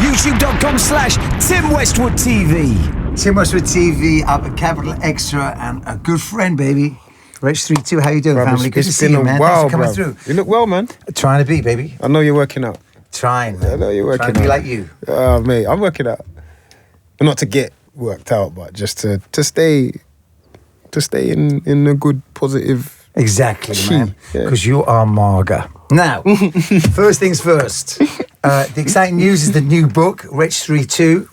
YouTube.com/Tim Westwood TV. Tim Westwood TV up at Capital Extra, and a good friend, baby. Wretch 32, how you doing, Bruv, family? Good to see you, man. Wow, Thanks for coming through. You look well, man. Trying to be, baby. I know you're working out. Trying, man. I know you're working Trying to be out. like you. Oh, mate, I'm working out. But not to get worked out, but just to stay in a good, positive. Exactly, She, man. yeah. Because you are Marga. Now, first things first. The exciting news is the new book, Wretch 32,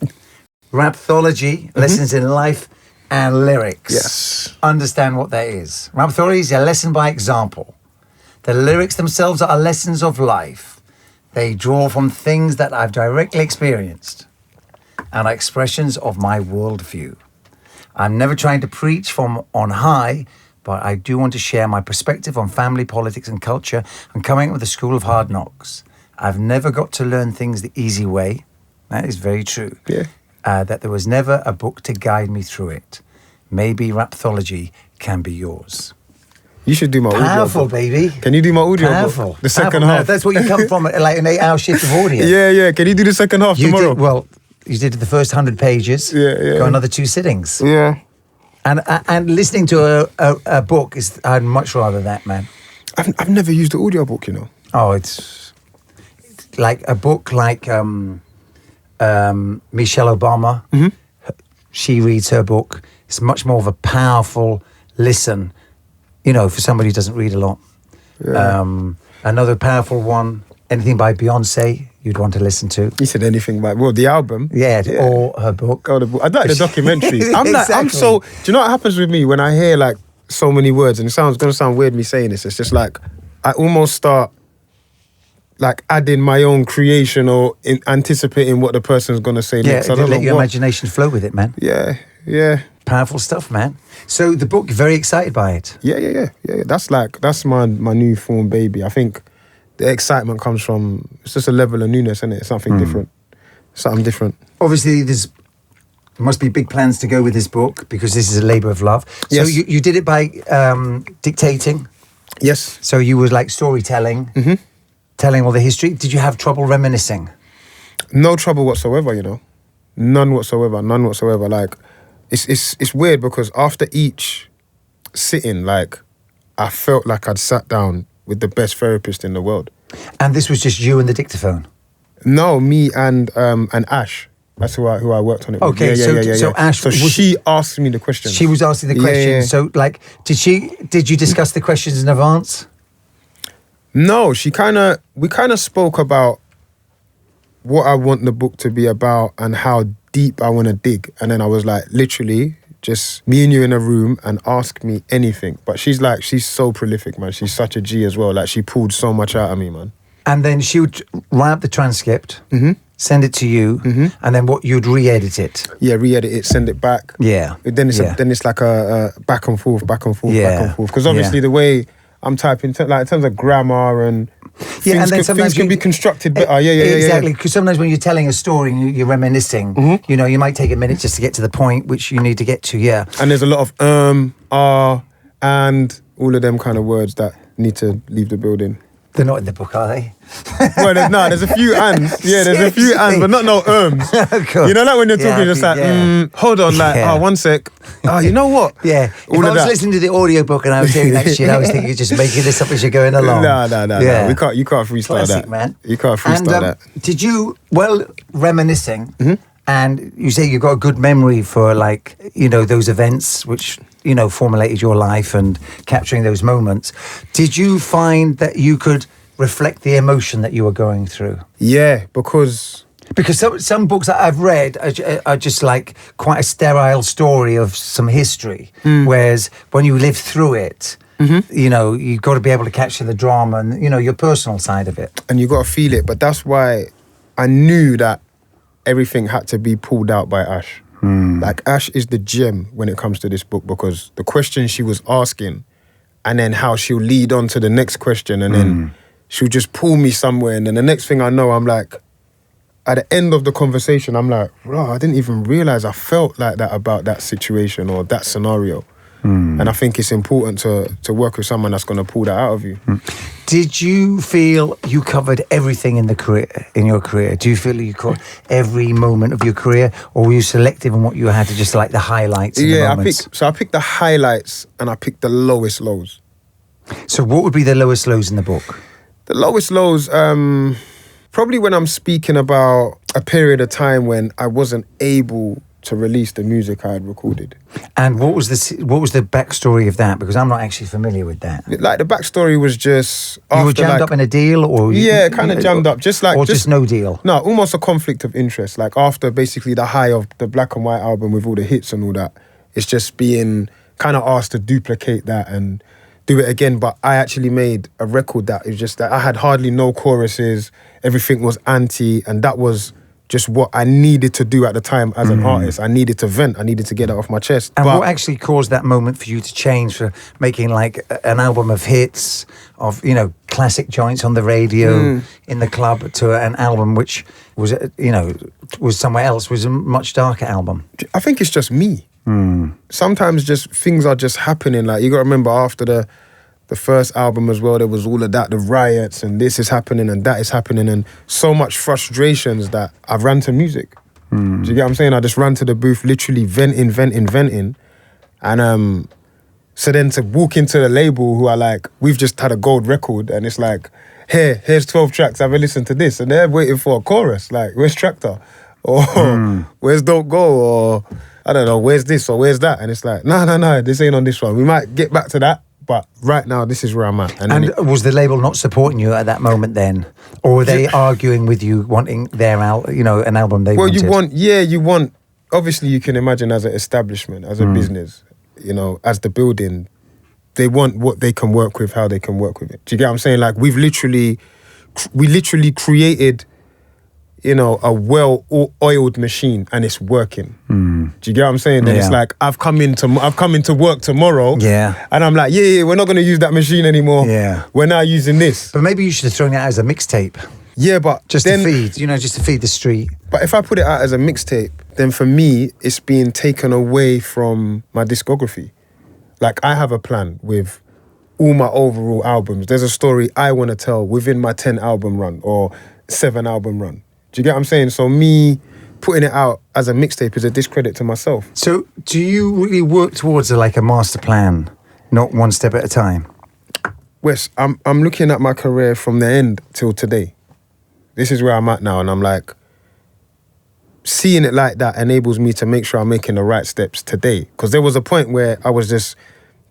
Rapthology, Lessons in Life and Lyrics. Yes. Understand what that is. Rapthology is a lesson by example. The lyrics themselves are lessons of life. They draw from things that I've directly experienced and are expressions of my worldview. I'm never trying to preach from on high, but I do want to share my perspective on family, politics and culture and coming up with a school of hard knocks. I've never got to learn things the easy way. That is very true. Yeah. That there was never a book to guide me through it. Maybe Rapthology can be yours. You should do my audio. Powerful, book. baby. Can you do my audio Powerful. book? The second Powerful. half. No, that's what you come from, like an 8-hour shift of audio. Yeah. Can you do the second half tomorrow? You did the first 100 pages. Yeah. Got another 2 sittings. Yeah. And listening to a book I'd much rather that, man. I've never used the audio book, you know. Oh, it's like a book like Michelle Obama. Mm-hmm. She reads her book. It's much more of a powerful listen, you know, for somebody who doesn't read a lot. Yeah. Another powerful one, anything by Beyonce you'd want to listen to. You said anything by the album. Yeah, or her book. Oh, the book. I like the documentaries. I'm Exactly. so. Do you know what happens with me when I hear like so many words? And it's gonna sound weird me saying this. It's just like I almost start like adding my own creation or anticipating what the person's gonna say Yeah, next. I don't let know your what. imagination flow with it, man. Yeah. Powerful stuff, man. So the book, you're very excited by it. Yeah. That's my new form baby. I think the excitement comes from, it's just a level of newness, isn't it? It's something different. Something different. Obviously, there must be big plans to go with this book because this is a labour of love. So Yes. you did it by dictating. Yes. So you were like storytelling, telling all the history. Did you have trouble reminiscing? No trouble whatsoever, you know. None whatsoever. Like, it's weird because after each sitting, like, I felt like I'd sat down with the best therapist in the world. And this was just you and the dictaphone? No, me and Ash. That's who I worked on it with. Okay, so Ash So she asked me the questions. She was asking the questions. Yeah. So, like, did you discuss the questions in advance? No, we kind of spoke about what I want the book to be about and how deep I want to dig. And then I was like, literally, just me and you in a room and ask me anything. But she's so prolific, man. She's such a G as well. Like, she pulled so much out of me, man. And then she would write up the transcript, send it to you, and then you'd re-edit it. Yeah, re-edit it, send it back. Yeah. Then it's like a back and forth. Because obviously the way I'm typing, like in terms of grammar and things can be constructed better. Yeah. Exactly, because sometimes when you're telling a story and you're reminiscing, you know, you might take a minute just to get to the point which you need to get to, yeah. And there's a lot of and all of them kind of words that need to leave the building. They're not in the book, are they? Well, there's a few ands. Yeah, there's a few ands, but not no Cool. You know, like when you're talking, just like, hold on, like, 1 sec. You know what? Yeah. If All I of was that. listening to the audiobook and I was hearing that shit, I was thinking you're just making this up as you're going along. No. Yeah. You can't freestyle Classic, that. Man. You can't freestyle that. Did you, reminiscing, and you say you've got a good memory for, like, you know, those events which, you know, formulated your life and capturing those moments. Did you find that you could reflect the emotion that you were going through? Yeah, because some books that I've read are just like quite a sterile story of some history, whereas when you live through it, you know, you've got to be able to capture the drama and, you know, your personal side of it. And you got to feel it. But that's why I knew that everything had to be pulled out by Ash. Like, Ash is the gem when it comes to this book, because the questions she was asking and then how she'll lead on to the next question and then she'll just pull me somewhere, and then the next thing I know, I'm like, at the end of the conversation, I'm like, bro, I didn't even realize I felt like that about that situation or that scenario. And I think it's important to work with someone that's going to pull that out of you. Did you feel you covered everything in your career? Do you feel you caught every moment of your career, or were you selective in what you had to just like the highlights? And the moments? I picked the highlights and I picked the lowest lows. So what would be the lowest lows in the book? The lowest lows, probably when I'm speaking about a period of time when I wasn't able to release the music I had recorded. And what was the backstory of that? Because I'm not actually familiar with that. Like the backstory was just you were jammed up in a deal, or kind of jammed up, just no deal. No, almost a conflict of interest. Like after basically the high of the Black and White album with all the hits and all that, it's just being kind of asked to duplicate that and do it again. But I actually made a record that it was just that I had hardly no choruses. Everything was anti, and that was just what I needed to do at the time as an artist. I needed to vent. I needed to get it off my chest. And what actually caused that moment for you to change, for making like an album of hits, of, you know, classic joints on the radio, in the club, to an album which was, you know, was somewhere else, was a much darker album? I think it's just me. Sometimes just things are just happening. Like, you got to remember, after the first album as well, there was all of that, the riots, and this is happening and that is happening, and so much frustrations that I ran to music. Do you get what I'm saying? I just ran to the booth, literally venting. And so then to walk into the label who are like, we've just had a gold record, and it's like, here's 12 tracks, have a listen to this. And they're waiting for a chorus, like, where's Tractor? Or where's Don't Go? Or I don't know, where's this or where's that? And it's like, no, this ain't on this one. We might get back to that, but right now, this is where I'm at. And was the label not supporting you at that moment then? Or were they arguing with you, wanting their an album they wanted? You want, obviously you can imagine as an establishment, as a business, you know, as the building, they want what they can work with, how they can work with it. Do you get what I'm saying? Like, we literally created, you know, a well-oiled machine, and it's working. Do you get what I'm saying? Then it's like, I've come into work tomorrow, and I'm like, we're not going to use that machine anymore. We're now using this. But maybe you should have thrown it out as a mixtape. Yeah, but just to feed the street. But if I put it out as a mixtape, then for me, it's being taken away from my discography. Like, I have a plan with all my overall albums. There's a story I want to tell within my 10 album run or 7 album run. Do you get what I'm saying? So me putting it out as a mixtape is a discredit to myself. So do you really work towards a master plan, not one step at a time? Wes, I'm looking at my career from the end till today. This is where I'm at now, and I'm like, seeing it like that enables me to make sure I'm making the right steps today. Because there was a point where I was just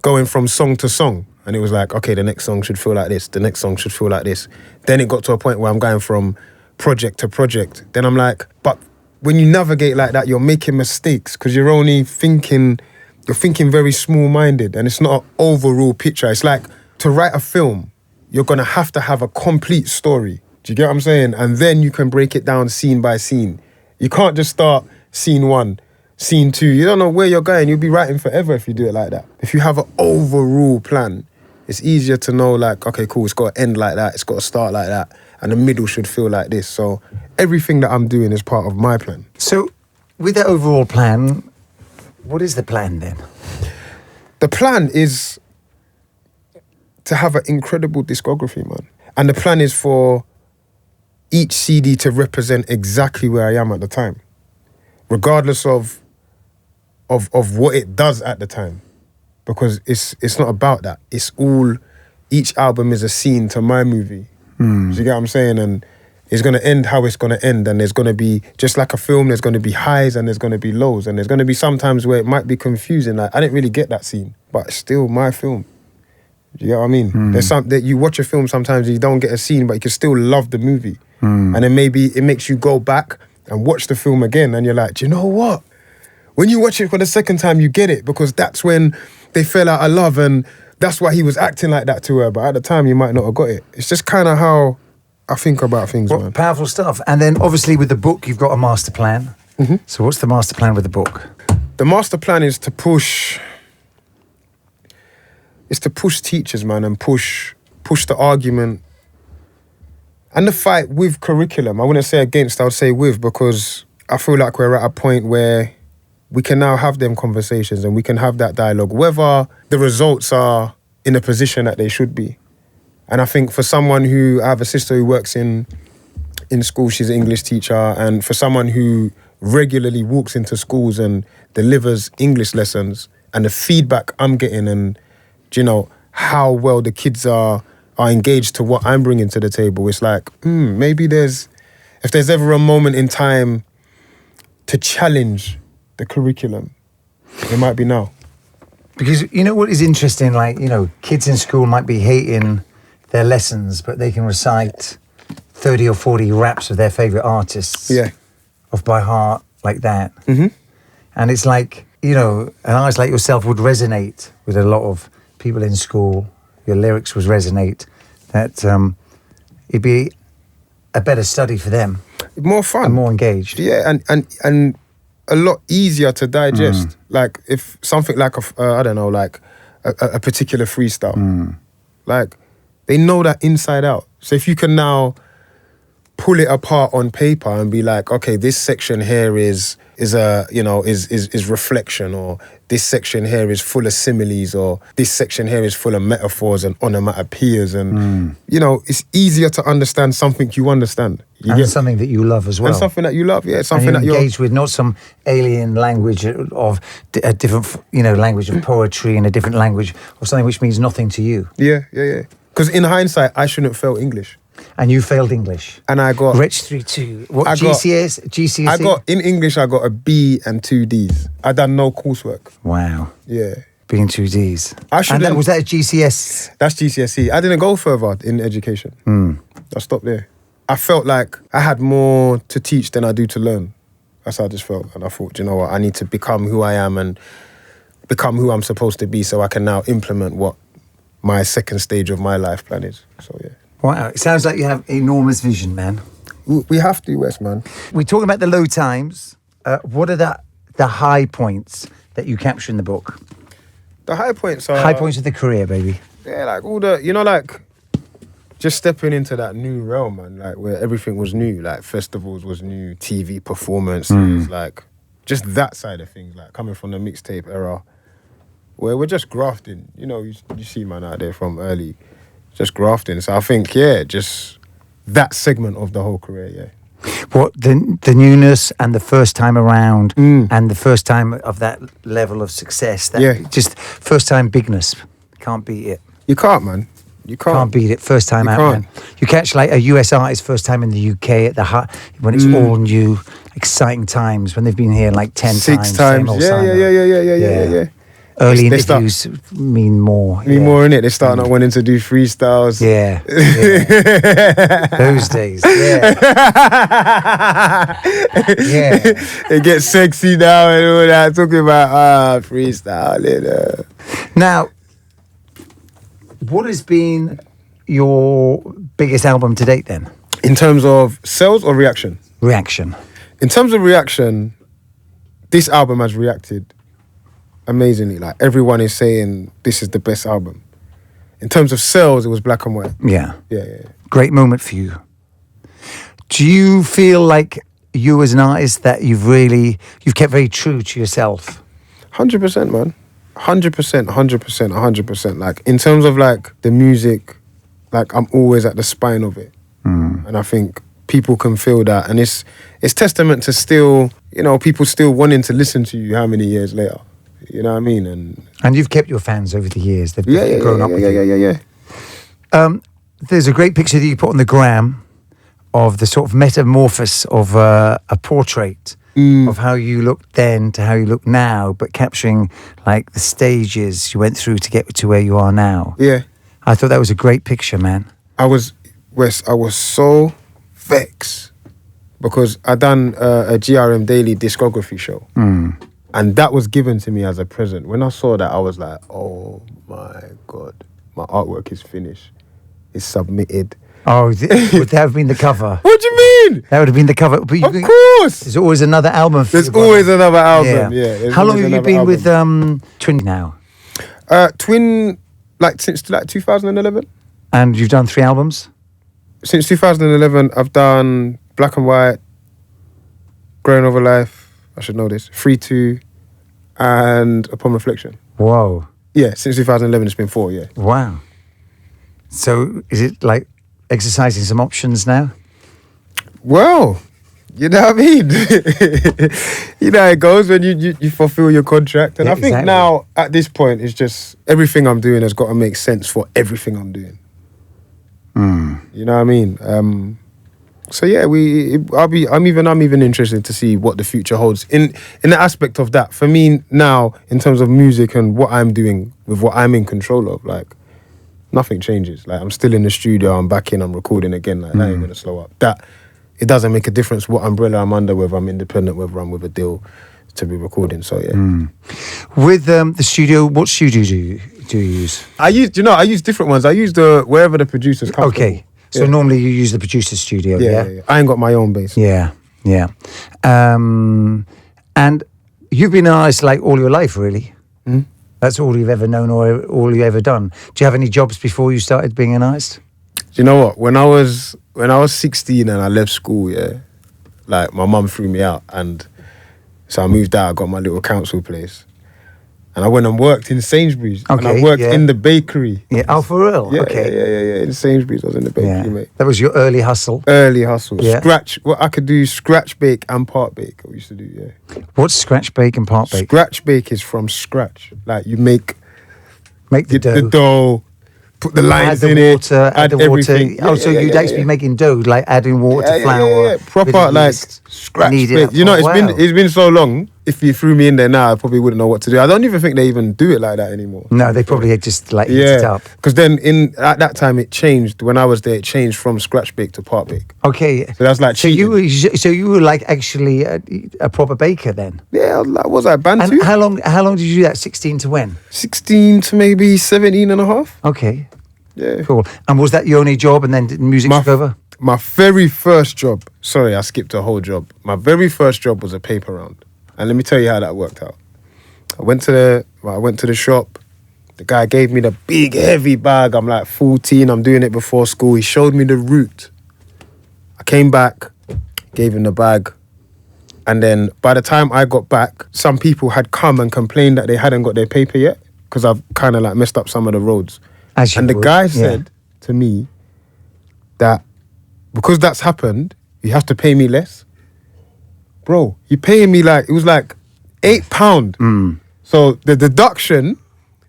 going from song to song, and it was like, okay, the next song should feel like this, the next song should feel like this. Then it got to a point where I'm going from project to project. Then I'm like, but when you navigate like that, you're making mistakes because you're only thinking, very small-minded, and it's not an overall picture. It's like, to write a film, you're going to have a complete story. Do you get what I'm saying? And then you can break it down scene by scene. You can't just start scene 1, scene 2. You don't know where you're going. You'll be writing forever if you do it like that. If you have an overall plan, it's easier to know, like, okay, cool, it's got to end like that, it's got to start like that, and the middle should feel like this. So everything that I'm doing is part of my plan. So with that overall plan, what is the plan then? The plan is to have an incredible discography, man. And the plan is for each CD to represent exactly where I am at the time, regardless of what it does at the time. Because it's not about that. It's all, each album is a scene to my movie. Do you get what I'm saying? And it's going to end how it's going to end. And there's going to be, just like a film, there's going to be highs and there's going to be lows. And there's going to be some times where it might be confusing. Like, I didn't really get that scene, but it's still my film. Do you get what I mean? There's some that you watch a film sometimes and you don't get a scene, but you can still love the movie. And then maybe it makes you go back and watch the film again, and you're like, do you know what? When you watch it for the second time, you get it, because that's when they fell out of love, and that's why he was acting like that to her. But at the time, you might not have got it. It's just kind of how I think about things, man. Powerful stuff. And then obviously with the book, you've got a master plan. So what's the master plan with the book? The master plan is to push teachers, man, and push the argument and the fight with curriculum. I wouldn't say against, I would say with, because I feel like we're at a point where we can now have them conversations and we can have that dialogue, whether the results are in a position that they should be. And I think for someone who, I have a sister who works in school, she's an English teacher, and for someone who regularly walks into schools and delivers English lessons, and the feedback I'm getting and, you know, how well the kids are engaged to what I'm bringing to the table, it's like, maybe if there's ever a moment in time to challenge the curriculum, it might be now. Because you know what is interesting, like, you know, kids in school might be hating their lessons, but they can recite 30 or 40 raps of their favourite artists off by heart like that. Mm-hmm. And it's like, you know, an artist like yourself would resonate with a lot of people in school. Your lyrics would resonate. That it'd be a better study for them. More fun. And more engaged. Yeah, and a lot easier to digest. Like if something like a particular freestyle, like they know that inside out. So if you can now pull it apart on paper and be like, okay, this section here is reflection, or this section here is full of similes, or this section here is full of metaphors and onomatopoeias, and you know, it's easier to understand something you understand. Something that you love as well. And something that you love, yeah. Something and you're engaged with, not some alien language of a different, you know, language of poetry and a different language or something which means nothing to you. Yeah. Because in hindsight, I shouldn't have failed English. And you failed English. And I got... Wretch 3-2. What, GCSE? I got, in English, I got a B and 2 Ds. I done no coursework. Wow. Yeah. B and 2 Ds. Was that a GCS? That's GCSE. I didn't go further in education. I stopped there. I felt like I had more to teach than I do to learn. That's how I just felt. And I thought, you know what, I need to become who I am and become who I'm supposed to be so I can now implement what my second stage of my life plan is. So, yeah. Wow, it sounds like you have enormous vision, man. We have to, Wes, man. We're talking about the low times. What are the high points that you capture in the book? The high points are... High points of the career, baby. Yeah, like all the, you know, like just stepping into that new realm, man, like where everything was new, like festivals was new, TV performances, like just that side of things, like coming from the mixtape era, where we're just grafting. You know, you see man out there from early, just grafting. So I think, yeah, just that segment of the whole career, yeah. What, the newness and the first time around and the first time of that level of success, just first time bigness, can't beat it. You can't, man. You can't beat it. First time out, man. You catch like a US artist first time in the UK at the when it's all new, exciting times, when they've been here like 10 6 times. Yeah. Early interviews mean more. More in it. They start not wanting to do freestyles. Yeah. Those days. Yeah. It gets sexy now and all that. Talking about freestyling. Now, what has been your biggest album to date then? In terms of sales or reaction? Reaction. In terms of reaction, this album has reacted amazingly. Like everyone is saying this is the best album. In terms of sales, it was Black and White. Yeah. Yeah. Great moment for you. Do you feel like you as an artist that you've kept very true to yourself? 100%, man. 100%. Like in terms of like the music, like I'm always at the spine of it. And I think people can feel that. And it's testament to still, you know, people still wanting to listen to you how many years later. You know what I mean? And you've kept your fans over the years. They've grown up with you. Yeah. There's a great picture that you put on the gram of the sort of metamorphosis of a portrait of how you looked then to how you look now, but capturing like the stages you went through to get to where you are now. Yeah. I thought that was a great picture, man. I was so vexed because I done a GRM Daily discography show. And that was given to me as a present. When I saw that, I was like, oh my God, my artwork is finished. It's submitted. Oh, would that have been the cover? What do you mean? That would have been the cover. But of course. There's always another album for There's always another album, yeah. How long have you been with Twin now? Twin, like since like 2011. And you've done 3 albums? Since 2011, I've done Black and White, Growing Over Life, I should know this, 3-2, and Upon Reflection. Whoa. Yeah, since 2011 it's been 4, yeah. Wow. So is it like exercising some options now? Well, you know what I mean? You know how it goes when you fulfill your contract. And Yeah, I think exactly. now, at this point, it's just everything I'm doing has got to make sense for everything I'm doing. You know what I mean? So yeah, I'm even interested to see what the future holds in the aspect of that. For me now, in terms of music and what I'm doing with what I'm in control of, like nothing changes. Like I'm still in the studio, I'm back in, I'm recording again. Like that ain't gonna slow up. That it doesn't make a difference what umbrella I'm under, whether I'm independent, whether I'm with a deal to be recording. So yeah. With the studio, what studio do you use? I use different ones. I use the wherever the producers come. Okay. So Yeah. normally you use the producer studio, Yeah. I ain't got my own bass. Yeah, yeah. And you've been an artist like all your life, really. That's all you've ever known or all you've ever done. Do you have any jobs before you started being an artist? Do you know what? When I was 16 and I left school, yeah, like my mum threw me out, and so I moved out. I got my little council place, and I went and worked in Sainsbury's. And I Okay, worked yeah. in the bakery. Yeah. Oh, for real? Yeah, Okay. yeah. In Sainsbury's, I was in the bakery, Yeah. mate. That was your early hustle. Early hustle. Yeah. Scratch. What I could do, scratch bake and part bake. I used to do, yeah. What's scratch bake and part bake? Scratch bake is from scratch. Like you make Make the dough. the dough, put the lines add in the water, it, add the water. everything. Oh, so you'd actually be making dough, like adding water to flour. Yeah. bit Proper of like yeast, scratch knead it bake. up. You know, Oh, wow. it's been so long. If you threw me in there now, I probably wouldn't know what to do. I don't even think they even do it like that anymore. No, they probably had just like heat it Yeah, up. because then at that time it changed. When I was there, it changed from scratch bake to part bake. Okay. So that's like So you were like actually a proper baker then. Yeah, was I band And two? how long did you do that? 16 to when? 16 to maybe 17 and a half. Okay. Yeah. Cool. And was that your only job and then did music took over? My very first job, sorry, I skipped a whole job. My very first job was a paper round. And let me tell you how that worked out. I went to the shop. The guy gave me the big, heavy bag. I'm like 14. I'm doing it before school. He showed me the route. I came back, gave him the bag. And then by the time I got back, some people had come and complained that they hadn't got their paper yet because I've kind of like messed up some of the roads. As you And the would, guy yeah. said to me that because that's happened, you have to pay me less. Bro, you're paying me like, it was like £8. So the deduction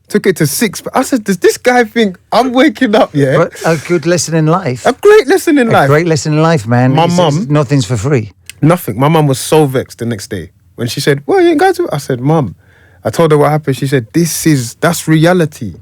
took it to £6. I said, does this guy think I'm waking up, yeah? But a good lesson in life. A great lesson in A life. great lesson in life, man. My He says mum- nothing's for free. Nothing. My mum was so vexed the next day when she said, well, you ain't going to. I said, Mum, I told her what happened. She said, that's reality.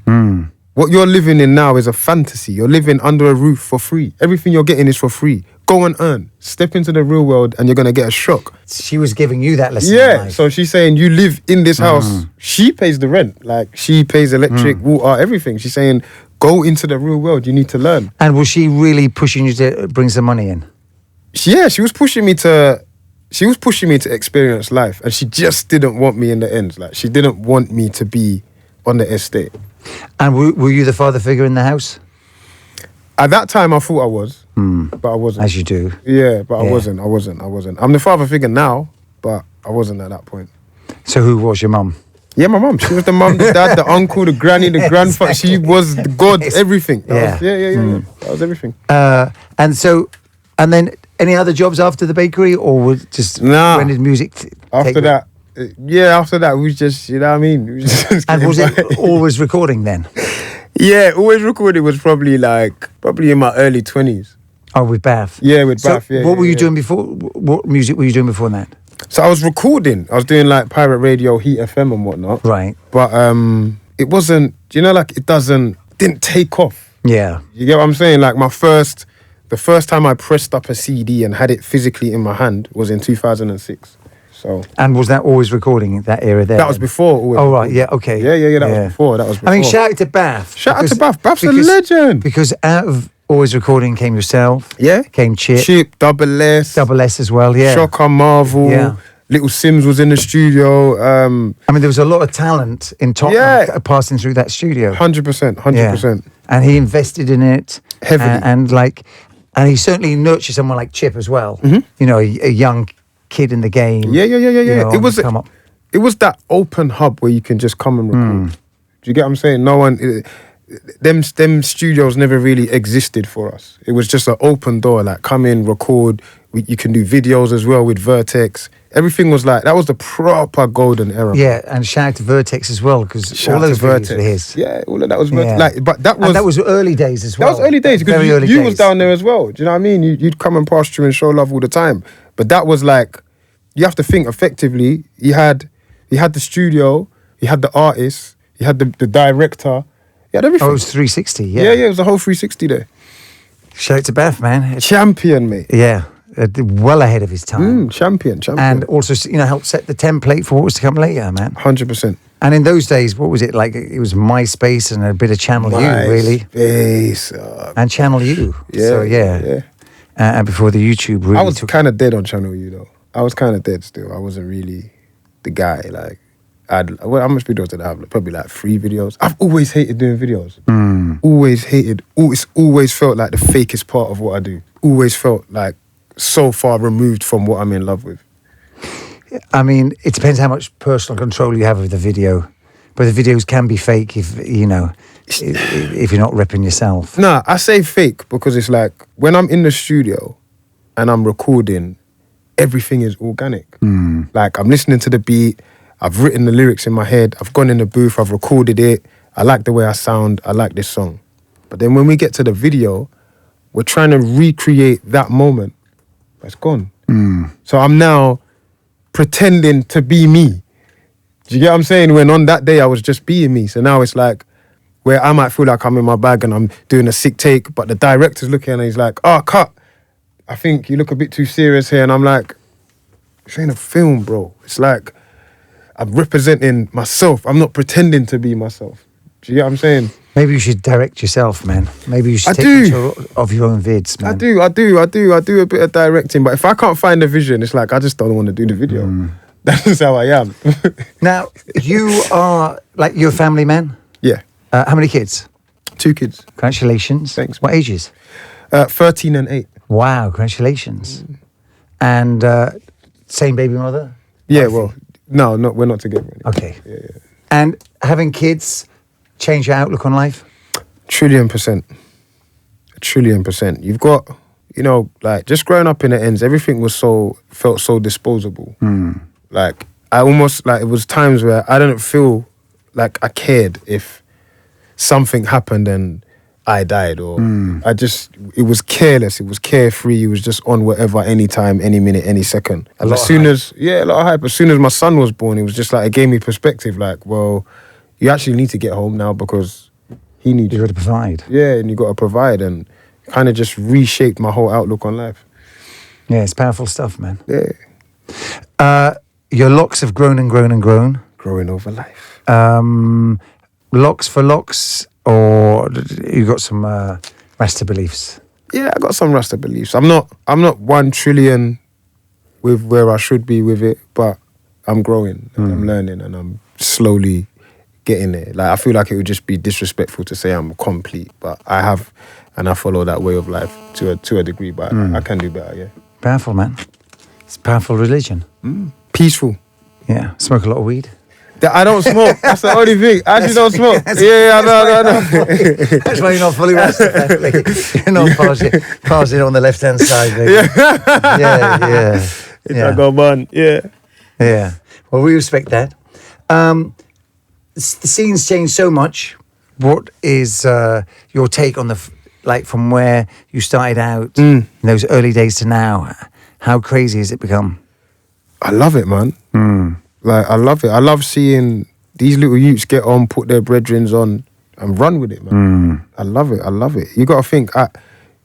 What you're living in now is a fantasy. You're living under a roof for free. Everything you're getting is for free. Go and earn. Step into the real world and you're going to get a shock. She was giving you that lesson in Yeah, life. so she's saying you live in this house. She pays the rent. Like, she pays electric, water, everything. She's saying, go into the real world. You need to learn. And was she really pushing you to bring some money in? Yeah, she was pushing me to experience life, and she just didn't want me in the end. Like, she didn't want me to be on the estate. And were you the father figure in the house? At that time, I thought I was, but I wasn't. As you do. Yeah, but Yeah. I wasn't. I'm the father figure now, but I wasn't at that point. So who was your mum? Yeah, my mum. She was the mum, the dad, the uncle, the granny, the grandfather. She was the God, everything. Yeah. Yeah. That was everything. And then any other jobs after the bakery, or was just Nah. when did music After that, after that, we just, you know what I mean? We was just And getting was by. it always recording then? Yeah, always recorded was probably in my early 20s. Oh, with Bath. Yeah, with So Bath, yeah. what were you yeah. doing before? What music were you doing before that? So I was recording. I was doing like pirate radio, Heat FM and whatnot. Right. But it wasn't, didn't take off. Yeah. You get what I'm saying? Like the first time I pressed up a CD and had it physically in my hand was in 2006. So And was that always recording in that era there? that was before. Always. Oh, right. Yeah. Okay. Yeah. That was before. That was before. I mean, shout out to Bath. Shout out to because- Bath. Bath's a because- legend. Because out of always recording came yourself. Yeah. Came Chip. Chip, Double S. Double S as well. Yeah. Shocker, Marvel. Yeah. Little Sims was in the studio. I mean, there was a lot of talent in Tottenham Yeah. passing through that studio. 100%. Yeah. And he invested in it Heavily. And he certainly nurtured someone like Chip as well. You know, a young kid in the game. Yeah. you know, It was on the come up. it was that open hub where you can just come and record. Do you get what I'm saying? No one, them studios never really existed for us. It was just an open door, like come in, record. You can do videos as well with Vertex. Everything was like, that was the proper golden era. Yeah, and shout out to Vertex as well, because all those videos were his. Yeah, all of that was Vertex. Yeah. Like, but that was early days as well. That was early days, because you was down there as well. Do you know what I mean? You'd come and pass through and show love all the time. But that was like, you have to think effectively. You had the studio, you had the artist, you had the director, you had everything. Oh, it was 360, yeah. Yeah, it was a whole 360 there. Shout out to Beth, man. Champion, mate. Yeah, well ahead of his time. Champion. And also, helped set the template for what was to come later, man. 100%. And in those days, what was it like? It was MySpace and a bit of Channel U, really. MySpace. And Channel U. Yeah. So, yeah. And before the YouTube really I was kind of dead on Channel U, though. I was kind of dead still. I wasn't really the guy. Like, how much videos did I have? Probably like 3 videos. I've always hated doing videos. Always hated. It's always felt like the fakest part of what I do. Always felt like so far removed from what I'm in love with. I mean, it depends how much personal control you have of the video. But the videos can be fake if you're not repping yourself. Nah, I say fake because it's like when I'm in the studio and I'm recording, everything is organic. Like I'm listening to the beat, I've written the lyrics in my head, I've gone in the booth, I've recorded it, I like the way I sound, I like this song. But then when we get to the video, we're trying to recreate that moment, but it's gone. So I'm now pretending to be me. Do you get what I'm saying? When on that day I was just being me. So now it's like where I might feel like I'm in my bag and I'm doing a sick take, but the director's looking and he's like, "Oh, cut. I think you look a bit too serious here." And I'm like, "This ain't a film, bro. It's like I'm representing myself. I'm not pretending to be myself." Do you get what I'm saying? Maybe you should direct yourself, man. Maybe you should take control of your own vids, man. I do a bit of directing, but if I can't find a vision, it's like I just don't want to do the video. That's how I am. Now, you are, you're a family man? Yeah. How many kids? 2 kids. Congratulations. Thanks. What ages? 13 and 8. Wow, congratulations. And same baby mother? Yeah, well, no, we're not together anymore. Okay. Yeah. And having kids change your outlook on life? 1,000,000,000%. 1,000,000,000%. You've got, just growing up in the ends, everything felt so disposable. Like, I almost, it was times where I didn't feel like I cared if something happened and I died, or it was careless, it was carefree, it was just on whatever, anytime, any minute, any second. And a lot of hype. As soon as my son was born, it was just it gave me perspective, well, you actually need to get home now because he needs you. You've got to provide. Yeah, and you got to provide, and kind of just reshaped my whole outlook on life. Yeah, it's powerful stuff, man. Yeah. Your locks have grown and grown and grown. Growing over life. Locks for locks, or you got some Rasta beliefs? Yeah, I got some Rasta beliefs. I'm not 1 trillion with where I should be with it, but I'm growing and I'm learning and I'm slowly getting there. I feel like it would just be disrespectful to say I'm complete, but I have, and I follow that way of life to a degree, but I can do better, yeah. Powerful, man. It's a powerful religion. Peaceful. Yeah. Smoke a lot of weed? I don't smoke. That's the only thing. I actually don't smoke. I know. That's why you're not fully Rasta. You're not pausing on the left-hand side, baby. Yeah. I got one. Yeah. Yeah. Well, we respect that. The scene's changed so much. What is your take on from where you started out in those early days to now? How crazy has it become? I love it, man. I love it. I love seeing these little youths get on, put their brethrens on, and run with it, man. I love it. You got to think.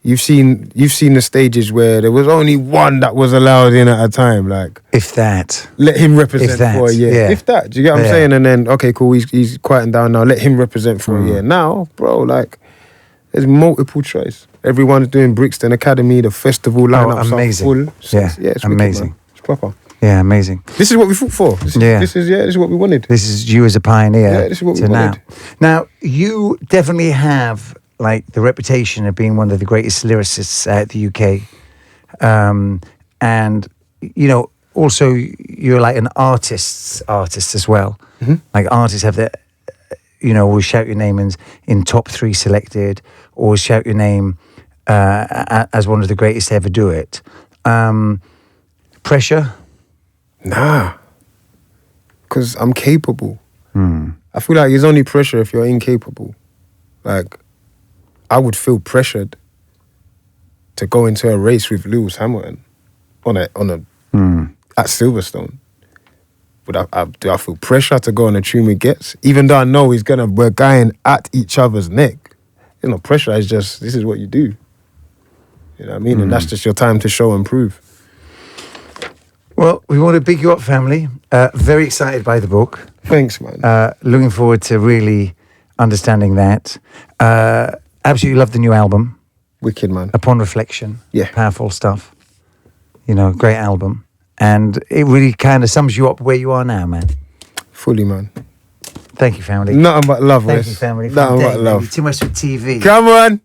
You've seen the stages where there was only one that was allowed in at a time. If that, let him represent for a year. Yeah. If that, do you get what I'm saying? And then okay, cool. He's quieting down now. Let him represent for a year. Now, bro, there's multiple choice. Everyone's doing Brixton Academy. The festival lineups are full. It's amazing. Wicked, it's proper. Yeah, amazing. This is what we fought for. This is what we wanted. This is you as a pioneer. Yeah, this is what we wanted. Now, you definitely have the reputation of being one of the greatest lyricists out the UK, and also you're like an artist as well. Like artists have their, always shout your name in top 3 selected, always shout your name as one of the greatest to ever do it. Pressure? Nah, because I'm capable. I feel like there's only pressure if you're incapable. Like, I would feel pressured to go into a race with Lewis Hamilton at Silverstone. Do I feel pressure to go on a tune with Getz? Even though I know we're going at each other's neck. There's no pressure, it's just, this is what you do. You know what I mean? And that's just your time to show and prove. Well, we want to big you up, family. Very excited by the book. Thanks, man. Looking forward to really understanding that. Absolutely love the new album. Wicked, man. Upon Reflection. Yeah. Powerful stuff. Great album. And it really kind of sums you up where you are now, man. Fully, man. Thank you, family. Nothing but love, Thank Wes. you, family. Nothing but love. Too much with TV. Come on.